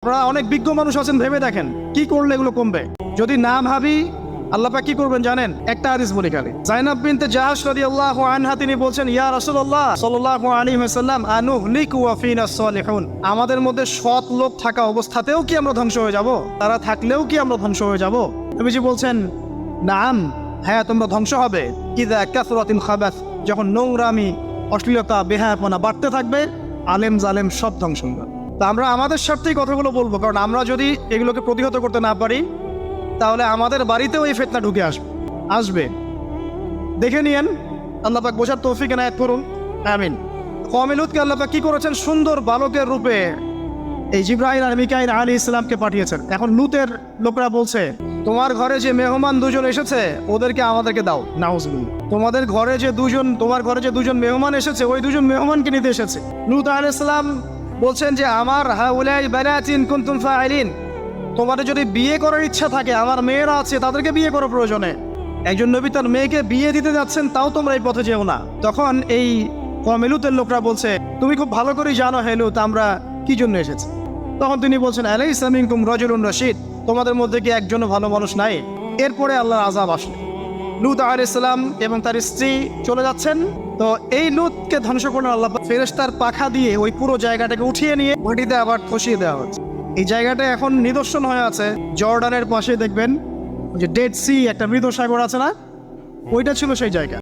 আপনারা অনেক বিজ্ঞ মানুষ আছেন, ভেবে দেখেন কি করলে এগুলো কমবে। যদি না ভাবি আল্লাহ পাক কি করবেন জানেন? একটা হাদিস বলি খালি। যায়েনব বিনতে জাহাশ রাদিয়াল্লাহু আনহা তিনি বলছেন, ইয়া রাসূলুল্লাহ সাল্লাল্লাহু আলাইহি ওয়াসাল্লাম, আনুহলিকু ওয়া ফিনা সলিহুন। আমাদের মধ্যে সৎ লোক থাকা অবস্থাতেও কি আমরা ধ্বংস হয়ে যাব? তারা থাকলেও কি আমরা ধ্বংস হয়ে যাব? নবীজি বলছেন, নাম, হ্যাঁ তোমরা ধ্বংস হবে। ইযা কাসরাতিল খাবাস, যখন নোংরামি, অশ্লীলতা, বেহায়াপনা বাড়তে থাকবে, আলেম জালেম সব ধ্বংস হবে। তা আমরা আমাদের স্বার্থেই কথাগুলো বলবো, কারণ আমরা যদি এগুলোকে প্রতিহত করতে না পারি তাহলে আমাদের বাড়িতেও এই ফিতনা ঢুকে আসবে। দেখে নিয়েন, আল্লাহ পাক বোঝার তৌফিক এনায়েত করুন, আমিন। কওমে লূতকে আল্লাহ পাক কি করেছেন? সুন্দর বালকের রূপে এই জিবরাইল আর মিকাইল আলাইহিস সালামকে পাঠিয়েছেন। এখন লূতের লোকরা বলছে, তোমার ঘরে যে মেহমান দুজন এসেছে ওদেরকে আমাদেরকে দাও। নাউজুবিল্লাহ। তোমার ঘরে যে দুজন মেহমান এসেছে ওই দুজন মেহমানকে নিতে এসেছে। লূত আলাইহিস সালাম বলছেন যে আমার হাউলাই বানাতিন কুনতুম ফাইলিন, তোমাদের যদি বিয়ে করার ইচ্ছা থাকে, আমার মেয়েরা আছে তাদেরকে বিয়ে করার প্রয়োজনে। একজন নবী তার মেয়েকে বিয়ে দিতে যাচ্ছেন, তাও তোমরা এই পথে যেও না। তখন এই কওমে লূতের লোকরা বলছে, তুমি খুব ভালো করেই জানো হে লূত আমরা কি জন্য এসেছি। তখন তিনি বলছেন, আলাইসা মিনকুম রাজুলুন রাশীদ, তোমাদের মধ্যে কি একজনও ভালো মানুষ নাই? এরপরে আল্লাহর আযাব আসলো। লূত আলাইহিস সালাম এবং তার স্ত্রী চলে যাচ্ছেন। তো এই লূতকে ধ্বংস করলেন আল্লাহ পাক ফেরেশতার পাখা দিয়ে ওই পুরো জায়গাটাকে উঠিয়ে নিয়ে মাটিতে আবার ধসিয়ে দেওয়া হচ্ছে। এই জায়গাটা এখন নিদর্শন হয়ে আছে। জর্ডানের পাশে দেখবেন যে ডেড সি, একটা মৃত সাগর আছে না, ওইটা ছিল সেই জায়গা।